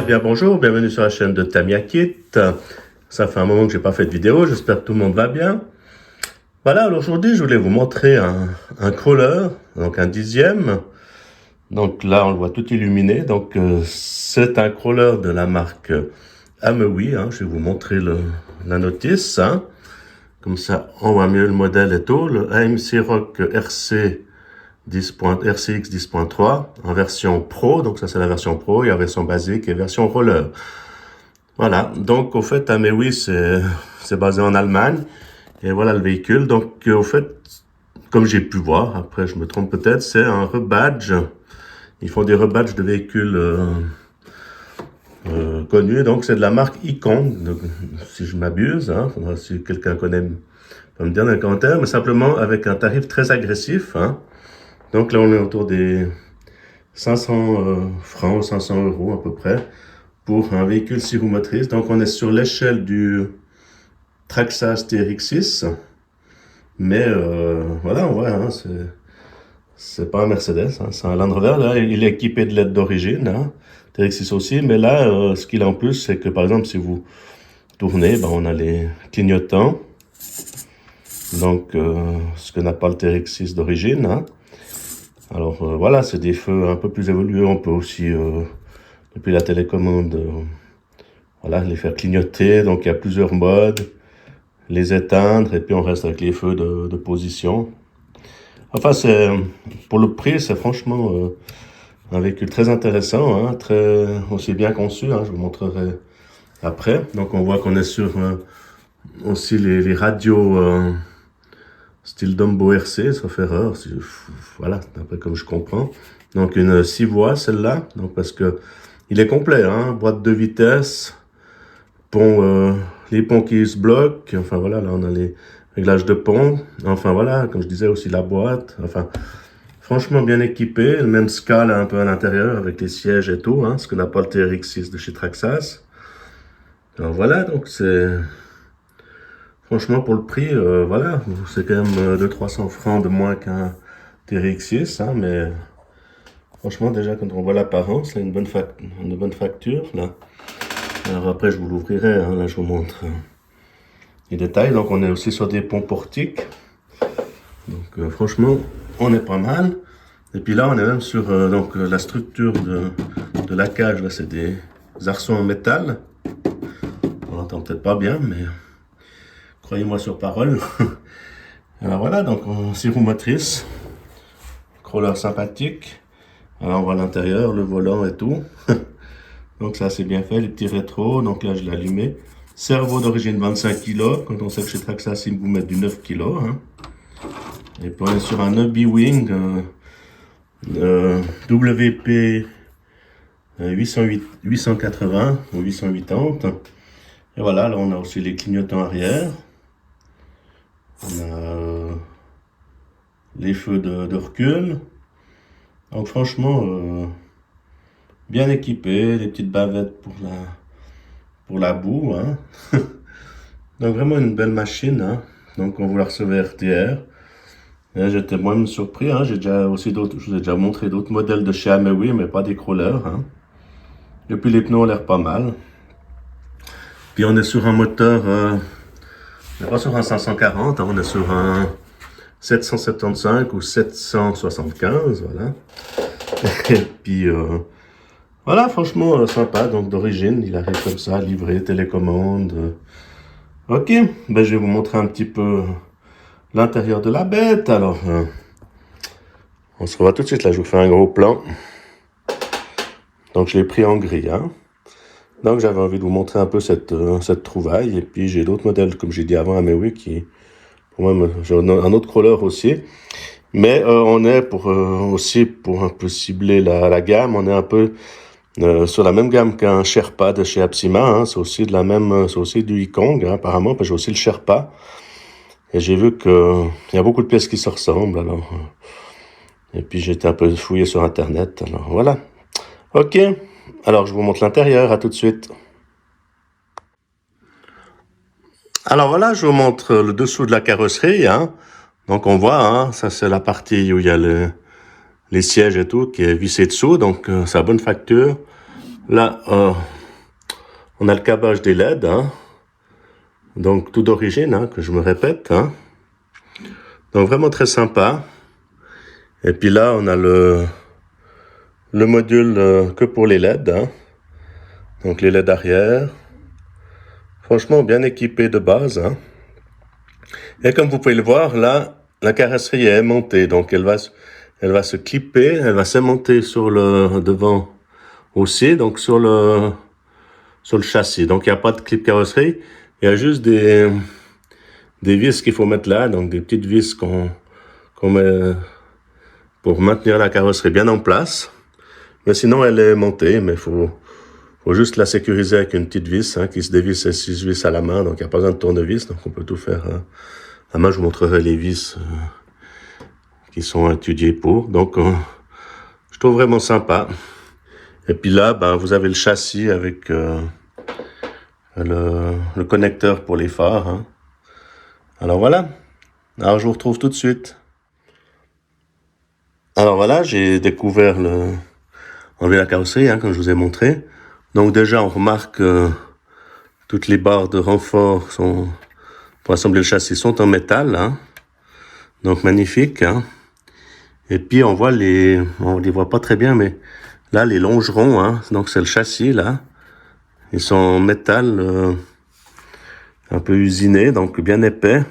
bien bonjour, bienvenue sur la chaîne de Tamiya Kit. Ça fait un moment que j'ai pas fait de vidéo, j'espère que tout le monde va bien. Voilà, alors aujourd'hui je voulais vous montrer un crawler, donc un 10e. Donc là on le voit tout illuminé, donc c'est un crawler de la marque Amewi, je vais vous montrer la notice. Comme ça on voit mieux le modèle et tout, le AMC Rock RCX 10.3 en version Pro, donc ça c'est la version Pro, il y a version basique et version roller. Voilà, donc au fait Amewi c'est basé en Allemagne, et voilà le véhicule. Donc au fait, comme j'ai pu voir, après je me trompe peut-être, c'est un rebadge. Ils font des rebadges de véhicules connus, donc c'est de la marque Icon, si je m'abuse, faudra, si quelqu'un connaît, peut me dire dans les commentaires, mais simplement avec un tarif très agressif. Donc là on est autour des 500 francs, 500 euros à peu près, pour un véhicule 6 roues motrices. Donc on est sur l'échelle du Traxxas TRX6, mais voilà, on voit, c'est pas un Mercedes, c'est un Land Rover. Là, il est équipé de LED d'origine, TRX6 aussi, mais là, ce qu'il a en plus, c'est que par exemple, si vous tournez, on a les clignotants, donc ce que n'a pas le TRX6 d'origine. Alors voilà, c'est des feux un peu plus évolués. On peut aussi, depuis la télécommande, voilà, les faire clignoter. Donc il y a plusieurs modes, les éteindre, et puis on reste avec les feux de position. Enfin, pour le prix, c'est franchement un véhicule très intéressant, très aussi bien conçu. Je vous montrerai après. Donc on voit qu'on est sur aussi les radios style Dumbo RC, sauf erreur. Voilà, d'après comme je comprends. Donc une 6 voies, celle-là. Donc parce que il est complet, boîte de vitesse, pont, les ponts qui se bloquent. Enfin voilà, là on a les réglages de pont. Enfin voilà, comme je disais aussi la boîte. Enfin, franchement bien équipé. Le même scale un peu à l'intérieur avec les sièges et tout, ce que n'a pas le TRX6 de chez Traxxas. Alors voilà, donc c'est franchement pour le prix, voilà, c'est quand même 200-300 francs de moins qu'un TRX6, mais franchement déjà quand on voit l'apparence, c'est une bonne facture là. Alors après je vous l'ouvrirai, là je vous montre les détails. Donc on est aussi sur des ponts portiques, donc franchement on est pas mal. Et puis là on est même sur donc la structure de la cage, là c'est des arçons en métal. On l'entend peut-être pas bien, mais croyez-moi sur parole. Alors voilà, donc 6 roues motrices, crawler sympathique. Alors on voit l'intérieur, le volant et tout. Donc ça c'est bien fait, les petits rétros. Donc là je l'ai allumé. Cerveau d'origine 25 kg, quand on sait que chez Traxxas ils vous mettent du 9 kg. Et puis on est sur un Ubi-Wing WP 880 ou 880. Et voilà, là on a aussi les clignotants arrière. On a les feux de recul. Donc franchement, bien équipé, des petites bavettes pour la boue. Donc vraiment une belle machine. Donc on vous la recevez RTR. J'étais moi-même surpris. Je vous ai déjà montré d'autres modèles de chez Amewi, mais pas des crawlers. Et puis les pneus ont l'air pas mal. Puis on est sur un moteur, on n'est pas sur un 540, on est sur un 775 ou 775, voilà. Et puis voilà, franchement sympa. Donc d'origine, il arrive comme ça, livré, télécommande. Ok, je vais vous montrer un petit peu l'intérieur de la bête. Alors, on se revoit tout de suite. Là, je vous fais un gros plan. Donc je l'ai pris en gris. Donc j'avais envie de vous montrer un peu cette trouvaille. Et puis j'ai d'autres modèles, comme j'ai dit avant, Amewi, qui pour moi, j'ai un autre crawler aussi. Mais on est aussi pour un peu cibler la gamme, on est un peu sur la même gamme qu'un Sherpa de chez Apsima. C'est aussi c'est aussi du Ikong apparemment, parce que j'ai aussi le Sherpa. Et j'ai vu que il y a beaucoup de pièces qui se ressemblent. Alors, et puis j'ai été un peu fouillé sur internet. Alors voilà. Ok. Alors je vous montre l'intérieur. À tout de suite. Alors voilà, je vous montre le dessous de la carrosserie. Donc on voit, ça c'est la partie où il y a les sièges et tout qui est vissé dessous. Donc c'est à bonne facture. Là, On a le câblage des LED, hein. Donc tout d'origine, hein, que je me répète, hein. Donc vraiment très sympa. Et puis là, on a le module que pour les LED, hein. Donc les LED arrière. Franchement, bien équipé de base, hein. Et comme vous pouvez le voir, là, la carrosserie est aimantée. Donc elle va se clipper, elle va s'aimanter sur le devant aussi, donc sur le châssis. Donc il n'y a pas de clip carrosserie, il y a juste des vis qu'il faut mettre là, donc des petites vis qu'on met pour maintenir la carrosserie bien en place. Mais sinon elle est montée, mais faut juste la sécuriser avec une petite vis, hein, qui se dévisse à 6 vis à la main, donc il n'y a pas besoin de tournevis, donc on peut tout faire à la main. Je vous montrerai les vis qui sont étudiées pour. Donc je trouve vraiment sympa. Et puis là, vous avez le châssis avec le connecteur pour les phares, hein. Alors voilà. Alors je vous retrouve tout de suite. Alors voilà, j'ai découvert enlever la carrosserie, hein, comme je vous ai montré. Donc déjà, on remarque que toutes les barres de renfort pour assembler le châssis sont en métal, hein. Donc magnifique, hein. Et puis on les voit pas très bien, mais là les longerons, hein, donc c'est le châssis là. Ils sont en métal un peu usiné, donc bien épais.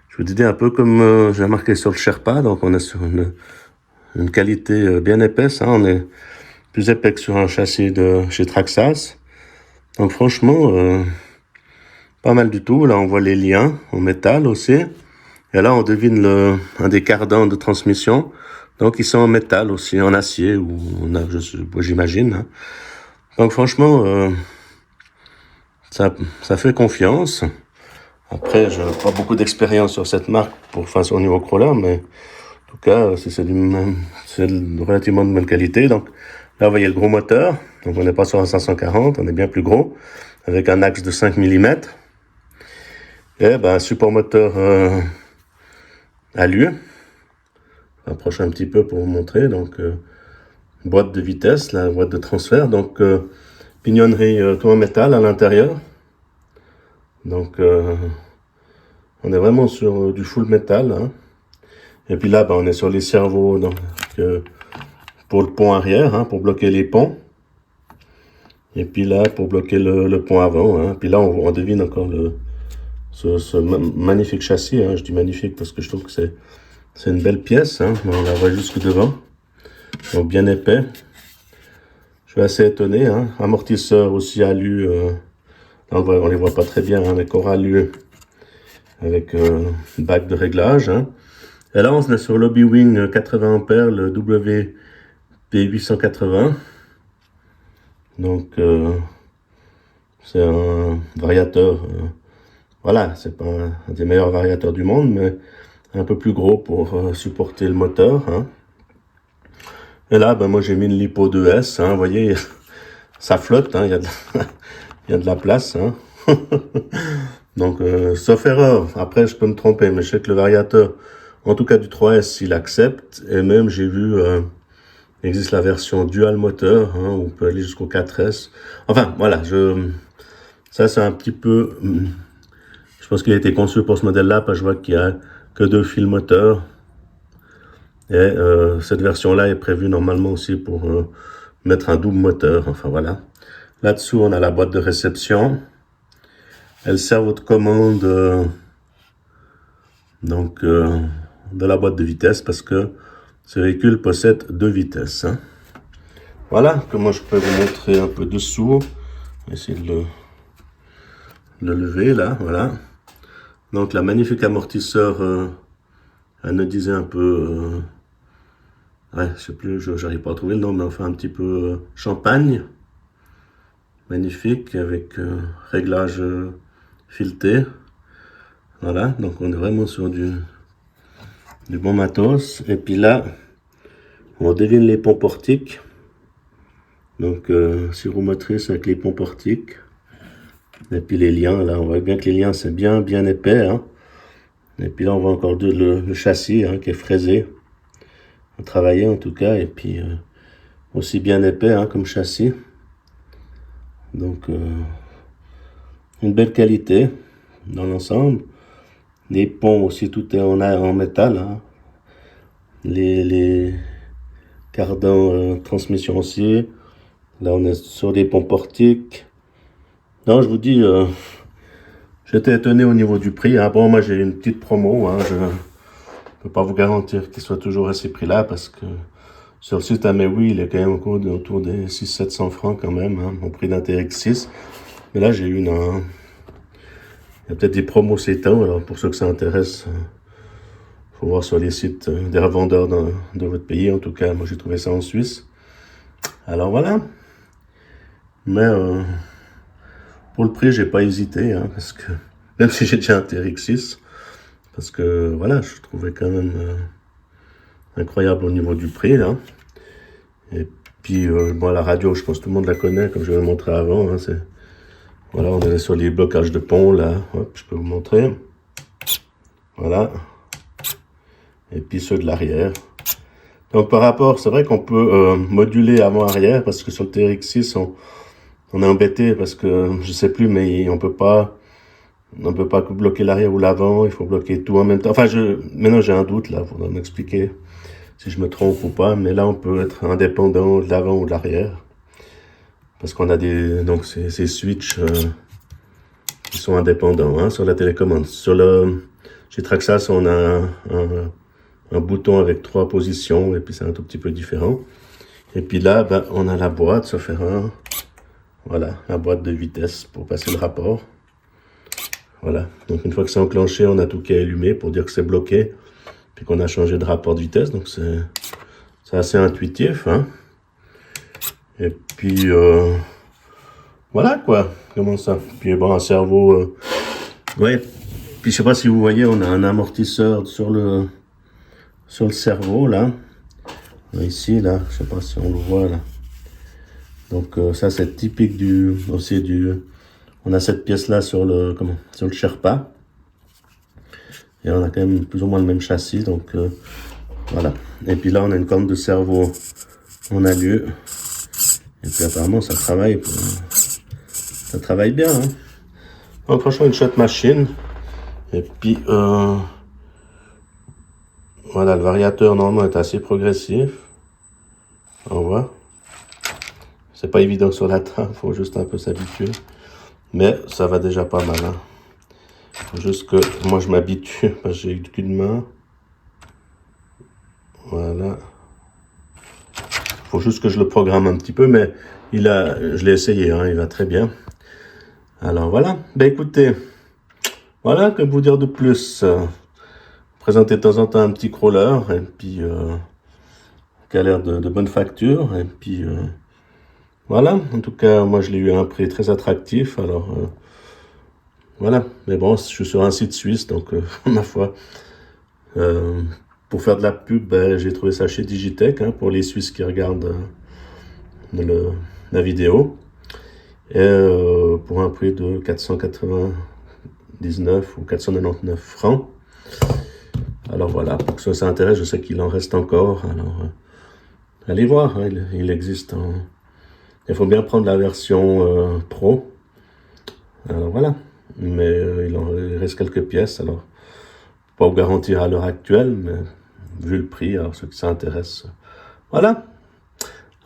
Je vous disais un peu comme j'ai marqué sur le Sherpa, donc on est sur une qualité bien épaisse, hein. On est plus épais que sur un châssis de chez Traxxas. Donc franchement, pas mal du tout. Là on voit les liens en métal aussi. Et là on devine un des cardans de transmission. Donc ils sont en métal aussi, en acier, ou j'imagine, hein. Donc franchement, ça fait confiance. Après, je n'ai pas beaucoup d'expérience sur cette marque sur au niveau crawler, mais en tout cas, c'est relativement de bonne qualité. Donc là, vous voyez le gros moteur. Donc on n'est pas sur un 540, on est bien plus gros, avec un axe de 5 mm. Et support moteur alu. Je m'approche un petit peu pour vous montrer. Donc boîte de vitesse, la boîte de transfert. Donc pignonnerie tout en métal à l'intérieur. Donc on est vraiment sur du full métal, hein. Et puis là, on est sur les servos, donc pour le pont arrière, hein, pour bloquer les ponts. Et puis là, pour bloquer le pont avant, hein. Puis là, on devine encore ce magnifique châssis, hein. Je dis magnifique parce que je trouve que c'est une belle pièce, hein. On la voit jusque devant. Donc bien épais. Je suis assez étonné, hein. Amortisseur aussi alu. On les voit pas très bien, hein, mais corps alu avec bac de réglage, hein. Et là, on est sur l'Hobby-Wing 80 ampères, le WP880. Donc, c'est un variateur, voilà, c'est pas un des meilleurs variateurs du monde, mais un peu plus gros pour supporter le moteur, hein. Et là, moi j'ai mis une Lipo 2S, hein, vous voyez, ça flotte, hein, il y a de la place, hein. Donc, sauf erreur, après je peux me tromper, mais je sais que le variateur, en tout cas du 3S, il accepte, et même j'ai vu, il existe la version dual moteur, hein, où on peut aller jusqu'au 4S. Enfin, voilà, ça c'est un petit peu, je pense qu'il a été conçu pour ce modèle-là, parce que je vois qu'il y a que 2 fils moteurs. Et cette version-là est prévue normalement aussi pour mettre un double moteur. Enfin voilà. Là-dessous, on a la boîte de réception. Elle sert votre commande de la boîte de vitesse, parce que ce véhicule possède 2 vitesses, hein. Voilà comment je peux vous montrer un peu dessous. Essayer de le lever là, voilà. Donc la magnifique amortisseur anodisé un peu, ouais, je sais plus, j'arrive pas à trouver le nom, mais enfin un petit peu champagne. Magnifique, avec réglage fileté. Voilà, donc on est vraiment sur du bon matos. Et puis là, on devine les ponts portiques. Donc, sirop motrice avec les ponts portiques. Et puis les liens, là, on voit bien que les liens, c'est bien épais, hein. Et puis là, on voit encore le châssis, hein, qui est fraisé. Travaillé en tout cas, et puis aussi bien épais, hein, comme châssis. Donc, une belle qualité dans l'ensemble. Les ponts aussi, tout est en métal. Hein. Les cardans transmission aussi. Là, on est sur des ponts portiques. Non, je vous dis, j'étais étonné au niveau du prix. Hein. Bon, moi, j'ai une petite promo. Hein. Je ne peux pas vous garantir qu'il soit toujours à ces prix-là parce que sur le site Amewi, il est quand même autour des 600-700 francs quand même, hein, au prix d'un TX6. Mais là, j'ai eu il y a peut-être des promos ces temps. Alors, pour ceux que ça intéresse, faut voir sur les sites des revendeurs de votre pays. En tout cas, moi, j'ai trouvé ça en Suisse. Alors, voilà. Mais pour le prix, j'ai pas hésité, hein, parce que même si j'ai déjà un TRX6, parce que voilà, je trouvais quand même incroyable au niveau du prix là. Et puis bon, la radio, je pense que tout le monde la connaît, comme je l'ai montré avant. Hein, voilà, on est sur les blocages de pont là. Hop, je peux vous montrer. Voilà. Et puis ceux de l'arrière. Donc par rapport, c'est vrai qu'on peut moduler avant-arrière, parce que sur le TRX6, on est embêté parce que je sais plus, mais on peut pas bloquer l'arrière ou l'avant, il faut bloquer tout en même temps. Enfin, maintenant j'ai un doute là, faudra m'expliquer si je me trompe ou pas, mais là on peut être indépendant de l'avant ou de l'arrière. Parce qu'on a donc ces switches qui sont indépendants hein, sur la télécommande. Chez Traxas, on a un bouton avec 3 positions, et puis c'est un tout petit peu différent. Et puis là, ben, on a la boîte, ça fait voilà, la boîte de vitesse pour passer le rapport. Voilà, donc une fois que c'est enclenché, on a tout qui est allumé pour dire que c'est bloqué, puis qu'on a changé de rapport de vitesse, donc c'est assez intuitif. Hein. Et puis, voilà quoi, comment ça. Puis bon, un cerveau, ouais, puis je sais pas si vous voyez, on a un amortisseur sur le cerveau, là. Ici, là, je sais pas si on le voit, là. Donc ça c'est typique on a cette pièce là sur le Sherpa et on a quand même plus ou moins le même châssis, donc voilà. Et puis là on a une corne de cerveau en alu et puis apparemment ça travaille bien. Hein. Donc franchement une chouette machine. Et puis voilà, le variateur normalement est assez progressif. On voit. C'est pas évident sur la table, faut juste un peu s'habituer. Mais ça va déjà pas mal. Hein. Faut juste que moi je m'habitue parce que j'ai le cul de main. Voilà. Faut juste que je le programme un petit peu, mais je l'ai essayé, hein, il va très bien. Alors voilà. Ben écoutez, voilà, que vous dire de plus. Présenter de temps en temps un petit crawler, et puis qui a l'air de bonne facture, et puis voilà. En tout cas, moi je l'ai eu à un prix très attractif, alors voilà. Mais bon, je suis sur un site suisse, donc ma foi, pour faire de la pub, ben, j'ai trouvé ça chez Digitech, hein, pour les Suisses qui regardent la vidéo, et pour un prix de 499 ou 499 francs. Alors voilà, pour que ça intéresse, je sais qu'il en reste encore. Alors allez voir, hein, il existe. Il faut bien prendre la version pro. Alors voilà, mais il reste quelques pièces. Alors pas vous garantir à l'heure actuelle, mais vu le prix, alors ceux qui s'intéressent. Voilà.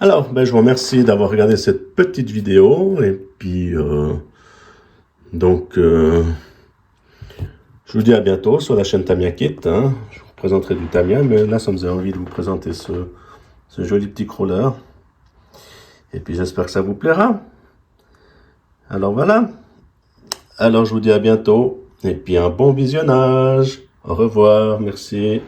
Alors, ben, je vous remercie d'avoir regardé cette petite vidéo. Et puis, donc, je vous dis à bientôt sur la chaîne Tamiya Kit. Hein. Je vous présenterai du Tamiya, mais là, ça me faisait envie de vous présenter ce joli petit crawler. Et puis, j'espère que ça vous plaira. Alors, voilà. Alors, je vous dis à bientôt. Et puis, un bon visionnage. Au revoir. Merci.